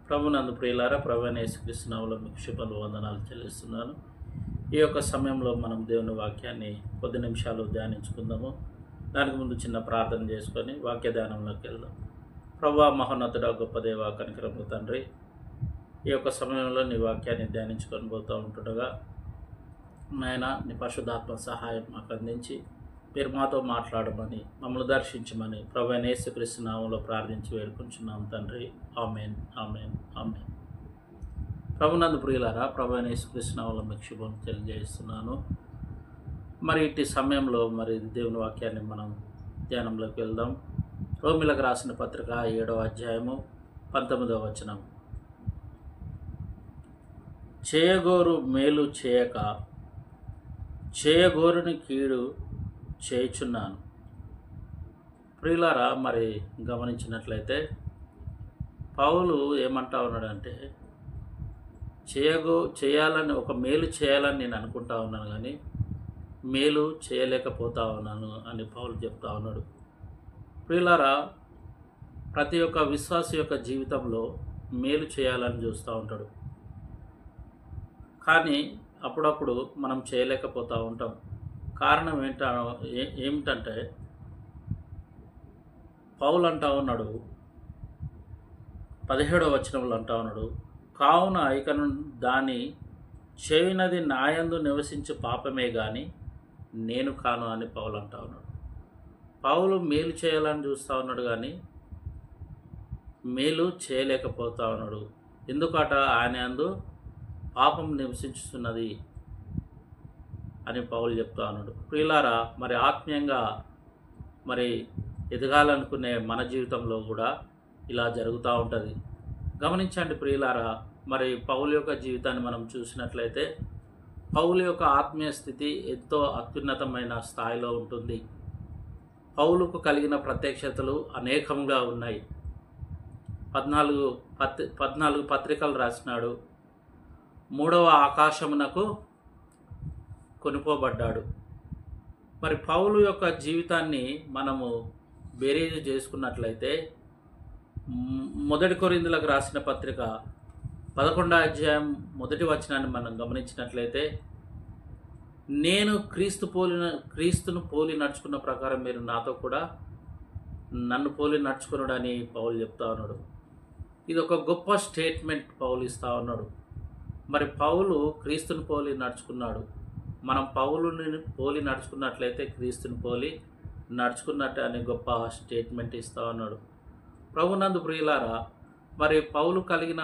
ప్రభునందు ప్రియులారా, ప్రభువైన యేసుక్రీస్తు నామములో మీకు శుభాలు వందనాలు చెల్లిస్తున్నాను. ఈ యొక్క సమయంలో మనం దేవుని వాక్యాన్ని కొద్ది నిమిషాలు ధ్యానించుకుందాము. దానికి ముందు చిన్న ప్రార్థన చేసుకొని వాక్య ధ్యానంలోకి వెళ్దాం. ప్రభువా, మహోన్నతుడా, గొప్ప దేవ, కనికరము తండ్రి, ఈ యొక్క సమయంలో నీ వాక్యాన్ని ధ్యానించుకొని పోతూ ఉంటుండగా నాయన నీ పరిశుద్ధాత్మ సహాయం మాకు అందించి మీరు మాతో మాట్లాడమని, మమ్మల్ని దర్శించమని ప్రభువైన యేసుక్రీస్తు నామములో ప్రార్థించి వేడుకుంటున్నాం తండ్రి. ఆమేన్, ఆమేన్, ఆమేన్. ప్రభునందు ప్రియులారా, ప్రభువైన యేసుక్రీస్తు నామములో మీకు శుభం తెలియజేస్తున్నాను. మరి ఇట్టి సమయంలో దేవుని వాక్యాన్ని మనం ధ్యానంలోకి వెళ్దాం. రోమిలకు రాసిన పత్రిక 7వ అధ్యాయము 19వ వచనం. చేయగోరు మేలు చేయక చేయగోరుని కీడు చేయుచున్నాను. ప్రియులారా, మరి గమనించినట్లయితే పౌలు ఏమంటా ఉన్నాడంటే, చేయాలని ఒక మేలు చేయాలని నేను అనుకుంటా ఉన్నాను, కానీ మేలు చేయలేకపోతా ఉన్నాను అని పౌలు చెప్తా ఉన్నాడు. ప్రియులారా, ప్రతి ఒక్క విశ్వాసి యొక్క జీవితంలో మేలు చేయాలని చూస్తూ ఉంటాడు, కానీ అప్పుడప్పుడు మనం చేయలేకపోతూ ఉంటాం. కారణం ఏమిటంటే పౌలు అంటా ఉన్నాడు, 17వ వచనంలో అంటా ఉన్నాడు, కావున ఇకను దాని చేయనది నాయందు నివసించు పాపమే కానీ నేను కాను అని పౌలు అంటా ఉన్నాడు. పౌలు మేలు చేయాలని చూస్తూ ఉన్నాడు, కానీ మేలు చేయలేకపోతా ఉన్నాడు. ఎందుకట? ఆయన యందు పాపం నివసించుతున్నది అని పౌలు చెప్తా ఉన్నాడు. ప్రియులారా, మరి ఆత్మీయంగా ఎదగాలనుకునే మన జీవితంలో కూడా ఇలా జరుగుతూ ఉంటుంది. గమనించండి ప్రియులారా, పౌలు యొక్క జీవితాన్ని మనం చూసినట్లయితే పౌలు యొక్క ఆత్మీయ స్థితి ఎంతో అత్యున్నతమైన స్థాయిలో ఉంటుంది. పౌలుకు కలిగిన ప్రత్యక్షతలు అనేకంగా ఉన్నాయి. 14 పత్రికలు రాసినాడు. 3వ ఆకాశమునకు కొనుపోబడ్డాడు. పౌలు యొక్క జీవితాన్ని మనము బేరీజు చేసుకున్నట్లయితే 1 కొరింథీయులకు రాసిన పత్రిక 11వ అధ్యాయం 1వ వచనాన్ని మనం గమనించినట్లయితే, నేను క్రీస్తును పోలి నడుచుకున్న ప్రకారం మీరు నాతో కూడా నన్ను పోలి నడుచుకున్నాడని పౌలు చెప్తా ఉన్నాడు. ఇది ఒక గొప్ప స్టేట్మెంట్ పౌలు ఇస్తా ఉన్నాడు. పౌలు క్రీస్తుని పోలి నడుచుకున్నాడు. మనం పౌలుని పోలి నడుచుకున్నట్లయితే క్రీస్తుని పోలి నడుచుకున్నట్టు అనే గొప్ప స్టేట్మెంట్ ఇస్తా ఉన్నాడు. ప్రభునందు ప్రియులారా, పౌలు కలిగిన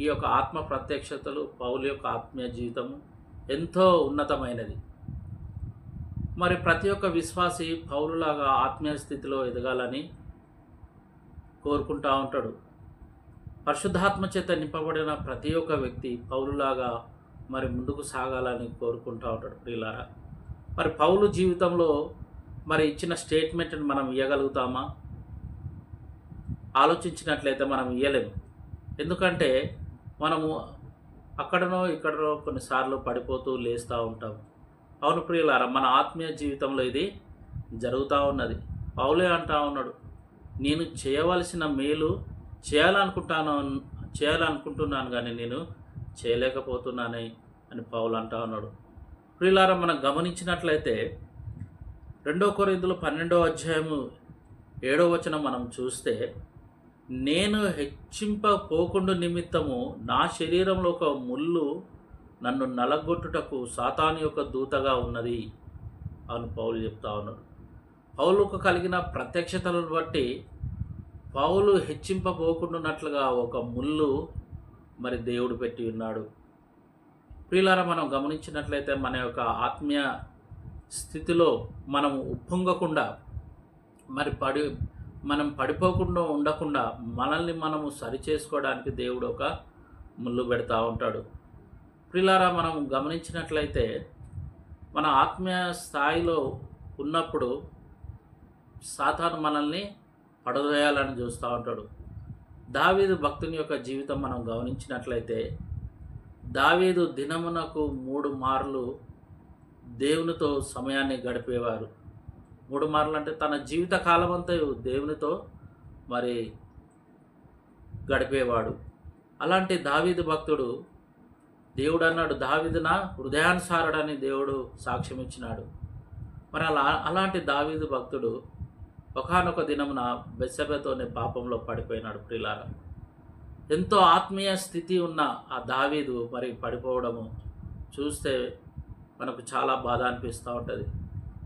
ఈ యొక్క ఆత్మ ప్రత్యక్షతలు, పౌలు యొక్క ఆత్మీయ జీవితము ఎంతో ఉన్నతమైనది. ప్రతి ఒక్క విశ్వాసి పౌలులాగా ఆత్మీయ స్థితిలో ఎదగాలని కోరుకుంటా ఉంటాడు. పరిశుద్ధాత్మ చేత నింపబడిన ప్రతి ఒక్క వ్యక్తి పౌలులాగా ముందుకు సాగాలని కోరుకుంటూ ఉంటాడు. ప్రియులారా, పౌలు జీవితంలో ఇచ్చిన స్టేట్మెంట్ని మనం ఇవ్వగలుగుతామా? ఆలోచించినట్లయితే మనం ఇవ్వలేము. ఎందుకంటే మనము అక్కడనో ఇక్కడనో కొన్నిసార్లు పడిపోతూ లేస్తూ ఉంటాం. అవును ప్రియులారా, మన ఆత్మీయ జీవితంలో ఇది జరుగుతూ ఉన్నది. పౌలే అంటా ఉన్నాడు, నేను చేయవలసిన మేలు చేయాలనుకుంటున్నాను కానీ నేను చేయలేకపోతున్నాను అని పౌలు అంటా ఉన్నాడు. ప్రియులారా, మనం గమనించినట్లయితే 2 కొరింథీయులు 12వ అధ్యాయము 7వ వచనం మనం చూస్తే, నేను హెచ్చింపపోకుండా నిమిత్తము నా శరీరంలో ఒక ముళ్ళు నన్ను నలగొట్టుటకు సాతాను యొక్క దూతగా ఉన్నది అని పౌలు చెప్తా ఉన్నాడు. పౌలుకు కలిగిన ప్రత్యక్షతలను బట్టి పౌలు హెచ్చింపబోకుండానట్లుగా ఒక ముళ్ళు దేవుడు పెట్టి ఉన్నాడు. ప్రియులారా, మనం గమనించినట్లయితే మన యొక్క ఆత్మీయ స్థితిలో మనం ఉప్పొంగకుండా మనం పడిపోకుండా ఉండకుండా మనల్ని మనము సరిచేసుకోవడానికి దేవుడు ఒక ముళ్ళు పెడతా ఉంటాడు. ప్రియులారా, మనం గమనించినట్లయితే మన ఆత్మీయ స్థాయిలో ఉన్నప్పుడు సాతాను మనల్ని పడదోయాలని చూస్తూ ఉంటాడు. దావీదు భక్తుని యొక్క జీవితం మనం గమనించినట్లయితే, దావీదు దినమునకు 3 మార్లు దేవునితో సమయాన్ని గడిపేవారు. 3 మార్లు అంటే తన జీవిత కాలం అంతా దేవునితో గడిపేవాడు. అలాంటి దావీదు భక్తుడు, దేవుడు అన్నాడు దావీదు నా హృదయానుసారుడని దేవుడు సాక్ష్యం ఇచ్చినాడు. మరి అలాంటి దావీదు భక్తుడు ఒకానొక దినమున బెత్షెబతోనే పాపంలో పడిపోయినాడు. ప్రియులారా, ఎంతో ఆత్మీయ స్థితి ఉన్న ఆ దావీదు మరి పడిపోవడము చూస్తే మనకు చాలా బాధ అనిపిస్తూ ఉంటుంది.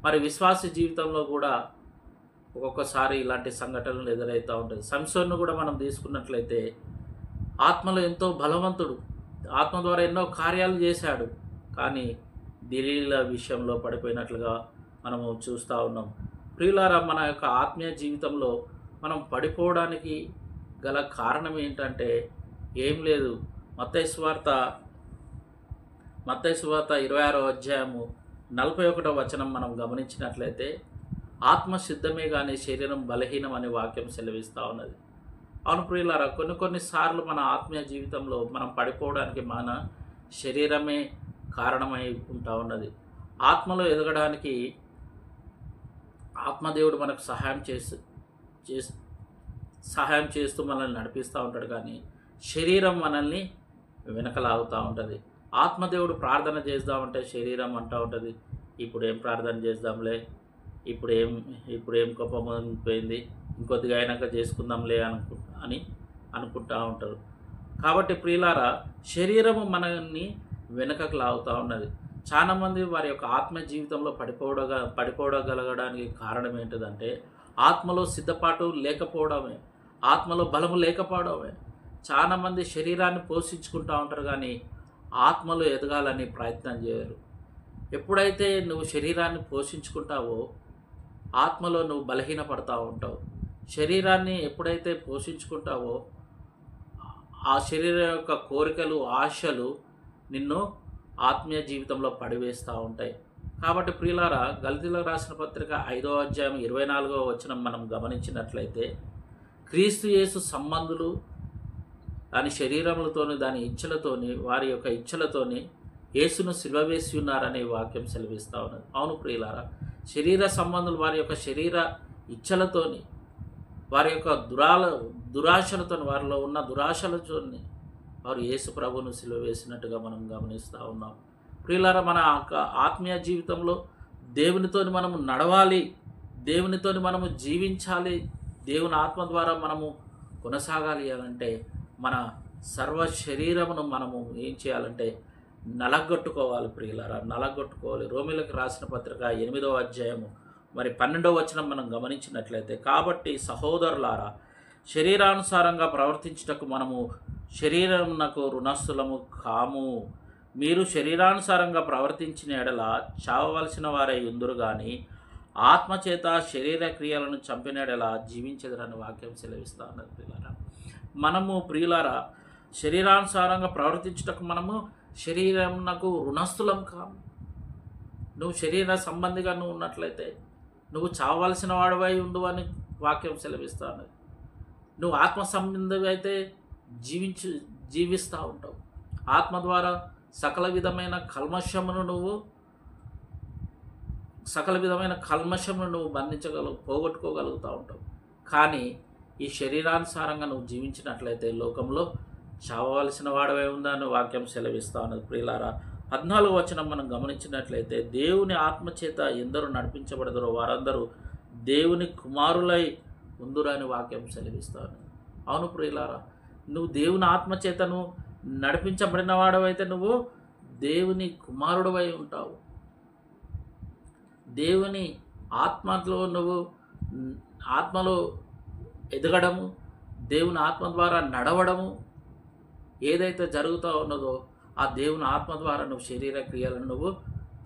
మరి విశ్వాస జీవితంలో కూడా ఒక్కొక్కసారి ఇలాంటి సంఘటనలు ఎదురవుతూ ఉంటుంది. సంసోన్ను కూడా మనం తీసుకున్నట్లయితే ఆత్మలో ఎంతో బలవంతుడు, ఆత్మ ద్వారా ఎన్నో కార్యాలు చేశాడు, కానీ దిలీల విషయంలో పడిపోయినట్లుగా మనము చూస్తూ ఉన్నాం. ప్రియులారా, మన యొక్క ఆత్మీయ జీవితంలో మనం పడిపోవడానికి గల కారణం ఏంటంటే ఏం లేదు. మత్తయి సువార్త 26వ అధ్యాయము 41వ వచనం మనం గమనించినట్లయితే ఆత్మ సిద్ధమే కానీ శరీరం బలహీనం అనే వాక్యం సెలవిస్తూ ఉన్నది. అవును ప్రియులారా, కొన్నిసార్లు మన ఆత్మీయ జీవితంలో మనం పడిపోవడానికి మన శరీరమే కారణమై ఉంటా ఉన్నది. ఆత్మలో ఎదగడానికి ఆత్మదేవుడు మనకు సహాయం చేస్తూ మనల్ని నడిపిస్తూ ఉంటాడు, కానీ శరీరం మనల్ని వెనకలాగుతూ ఉంటుంది. ఆత్మదేవుడు ప్రార్థన చేద్దామంటే శరీరం అంటూ ఉంటుంది, ఇప్పుడు ఏం ప్రార్థన చేద్దాంలే, ఇప్పుడు ఏం కోపమైపోయింది, ఇంకొద్దిగా అయినాక చేసుకుందాంలే అని అనుకుంటూ ఉంటారు. కాబట్టి ప్రియులారా, శరీరము మనల్ని వెనుకకు లాగుతూ ఉన్నది. చాలామంది వారి యొక్క ఆత్మ జీవితంలో పడిపోవగలగడానికి కారణం ఏంటిదంటే ఆత్మలో సిద్ధపాటు లేకపోవడమే, ఆత్మలో బలము లేకపోవడమే. చాలామంది శరీరాన్ని పోషించుకుంటూ ఉంటారు, కానీ ఆత్మలో ఎదగాలని ప్రయత్నం చేయరు. ఎప్పుడైతే నువ్వు శరీరాన్ని పోషించుకుంటావో ఆత్మలో నువ్వు బలహీనపడతా ఉంటావు. శరీరాన్ని ఎప్పుడైతే పోషించుకుంటావో ఆ శరీరం యొక్క కోరికలు, ఆశలు నిన్ను ఆత్మీయ జీవితంలో పడివేస్తూ ఉంటాయి. కాబట్టి ప్రియులారా, గలతీయులకు రాసిన పత్రిక 5వ అధ్యాయం 24వ వచనం మనం గమనించినట్లయితే క్రీస్తు యేసు సంబంధులు దాని శరీరములతోని, దాని ఇచ్చలతోని, వారి యొక్క ఇచ్చలతోని యేసును సిలువ వేసి ఉన్నారనే వాక్యం సెలవిస్తూ ఉన్నది. అవును ప్రియులారా, శరీర సంబంధులు వారి యొక్క శరీర ఇచ్చలతోని, వారి యొక్క దురాశలతో, వారిలో ఉన్న దురాశలతోని వారు యేసు ప్రభువును సిలువ వేసినట్టుగా మనం గమనిస్తూ ఉన్నాం. ప్రియులారా, మన ఆత్మీయ జీవితంలో దేవునితోని మనము నడవాలి, దేవునితోని మనము జీవించాలి, దేవుని ఆత్మ ద్వారా మనము కొనసాగాలి అంటే మన సర్వ శరీరమును మనము ఏం చేయాలంటే నలగొట్టుకోవాలి. ప్రియులారా, నలగొట్టుకోవాలి. రోమీయులకు రాసిన పత్రిక 8వ అధ్యాయము మరి 12వ వచనం మనం గమనించినట్లయితే, కాబట్టి సహోదరులారా, శరీరానుసారంగా ప్రవర్తించుటకు మనము శరీరమునకు రుణస్థులము కాము. మీరు శరీరానుసారంగా ప్రవర్తించిన ఎడల చావవలసిన వారై ఉందురు కానీ ఆత్మచేత శరీర క్రియలను చంపిన ఎడల జీవించదురని వాక్యం సెలవిస్తా ఉన్నది. ప్రియులారా, మనము ప్రియులారా శరీరానుసారంగా ప్రవర్తించుటకు మనము శరీరమునకు రుణస్థులం కాము. నువ్వు శరీర సంబంధిగా నువ్వు ఉన్నట్లయితే నువ్వు చావవలసిన వాడివై ఉండు అని వాక్యం సెలవిస్తా ఉన్నది. నువ్వు ఆత్మ సంబంధిగా అయితే జీవిస్తూ ఉంటావు. ఆత్మ ద్వారా సకల విధమైన కల్మషమును నువ్వు పోగొట్టుకోగలుగుతూ ఉంటావు. కానీ ఈ శరీరానుసారంగా నువ్వు జీవించినట్లయితే లోకంలో చావవలసిన వాడవే ఉందని వాక్యం సెలవిస్తా ఉన్నది. ప్రియులారా, 14వ వచనం మనం గమనించినట్లయితే, దేవుని ఆత్మచేత ఎందరూ నడిపించబడదరో వారందరూ దేవుని కుమారులై ఉందురని వాక్యం సెలవిస్తాను. అవును ప్రియులారా, నువ్వు దేవుని ఆత్మచేతను నడిపించబడిన వాడవైతే నువ్వు దేవుని కుమారుడవై ఉంటావు. దేవుని ఆత్మలో నువ్వు ఆత్మలో ఎదగడము, దేవుని ఆత్మ ద్వారా నడవడము ఏదైతే జరుగుతూ ఉన్నదో ఆ దేవుని ఆత్మ ద్వారా నువ్వు శరీర క్రియలను నువ్వు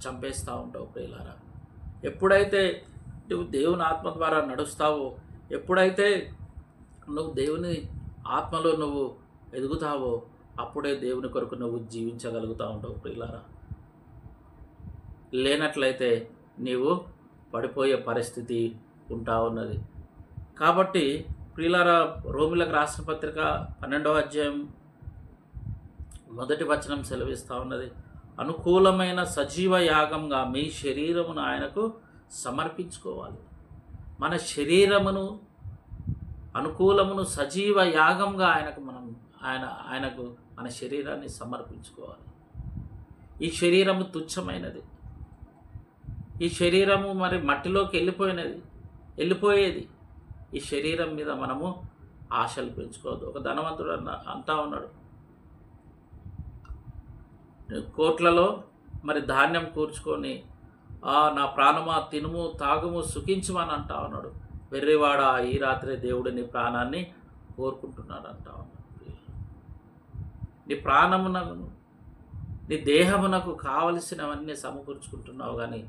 చంపేస్తూ ఉంటావు. ప్రియులారా, ఎప్పుడైతే నువ్వు దేవుని ఆత్మ ద్వారా నడుస్తావో, ఎప్పుడైతే నువ్వు దేవుని ఆత్మలో నువ్వు ఎదుగుతావో అప్పుడే దేవుని కొరకు నువ్వు జీవించగలుగుతూ ఉంటావు. ప్రియులారా, లేనట్లయితే నీవు పడిపోయే పరిస్థితి ఉంటా ఉన్నది. కాబట్టి ప్రియులారా, రోమీయులకు రాసిన పత్రిక 12వ అధ్యాయం 1వ వచనం సెలవిస్తూ ఉన్నది, అనుకూలమైన సజీవ యాగంగా మీ శరీరమును ఆయనకు సమర్పించుకోవాలి. మన శరీరమును అనుకూలమును సజీవ యాగంగా ఆయనకు మనం ఆయనకు మన శరీరాన్ని సమర్పించుకోవాలి. ఈ శరీరము తుచ్చమైనది, ఈ శరీరము మరి మట్టిలోకి వెళ్ళిపోయేది. ఈ శరీరం మీద మనము ఆశలు పెంచుకోవద్దు. ఒక ధనవంతుడు అంటా ఉన్నాడు, కోట్లలో మరి ధాన్యం కూర్చుకొని నా ప్రాణమా తినుము తాగుము సుఖించుమని అంటా ఉన్నాడు. వెర్రివాడ, ఈ రాత్రి దేవుడు నీ ప్రాణాన్ని కోరుకుంటున్నాడు అంటా ఉన్నాడు. నీ ప్రాణమునకు, నీ దేహమునకు కావలసినవన్నీ సమకూర్చుకుంటున్నావు, కానీ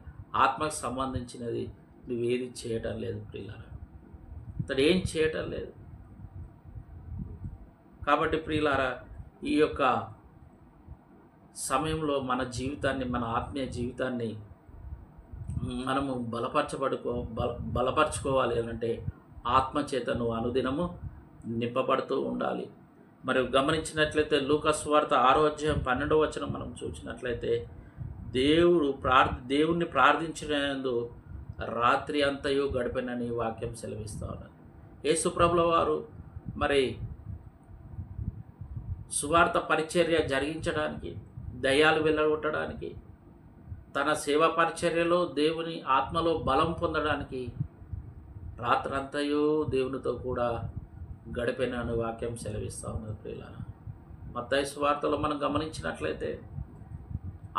ఆత్మకు సంబంధించినది నువ్వేది చేయటం లేదు ప్రియులారా. అతడు ఏం చేయటం లేదు. కాబట్టి ప్రియులారా, ఈ యొక్క సమయంలో మన జీవితాన్ని, మన ఆత్మీయ జీవితాన్ని మనము బలపరచుకోవాలి అంటే ఆత్మచేత నువ్వు అనుదినము నింపబడుతూ ఉండాలి. మరి గమనించినట్లయితే లూకా సువార్త 6:12 మనం చూసినట్లయితే దేవుణ్ణి ప్రార్థించినందు రాత్రి అంతయు గడిపినని వాక్యం సెలవిస్తూ ఉన్నారు. యేసు ప్రభుల వారు మరి సువార్త పరిచర్య జరిగించడానికి, దయ్యాలు వెళ్ళగొట్టడానికి, తన సేవా పరిచర్యలో దేవుని ఆత్మలో బలం పొందడానికి రాత్రంతయు దేవునితో కూడా గడిపినని వాక్యం సెలవిస్తూ ఉన్నది ప్రియులారా. మత్తయి సువార్తలో మనం గమనించినట్లయితే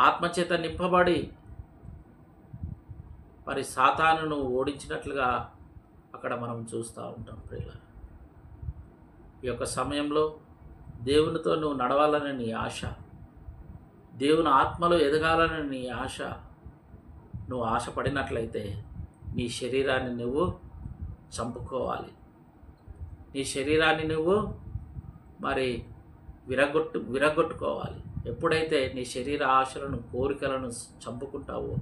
ఆత్మచేత నింపబడి మరి సాతానును ఓడించినట్లుగా అక్కడ మనం చూస్తూ ఉంటాం ప్రియులారా. ఈ యొక్క సమయంలో దేవునితో నువ్వు నడవాలని నీ ఆశ, దేవుని ఆత్మలో ఎదగాలని నీ ఆశ, నువ్వు ఆశపడినట్లయితే నీ శరీరాన్ని నువ్వు చంపుకోవాలి. నీ శరీరాన్ని నువ్వు మరి విరగొట్టుకోవాలి. ఎప్పుడైతే నీ శరీర ఆశలను, కోరికలను చంపుకుంటావో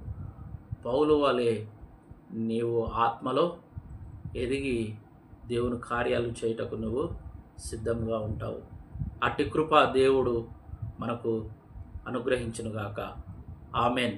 పౌలు వలె నీవు ఆత్మలో ఎదిగి దేవుని కార్యాలు చేయుటకు నువ్వు సిద్ధంగా ఉంటావు. అట్టి కృప దేవుడు మనకు అనుగ్రహించునుగాక. ఆమెన్.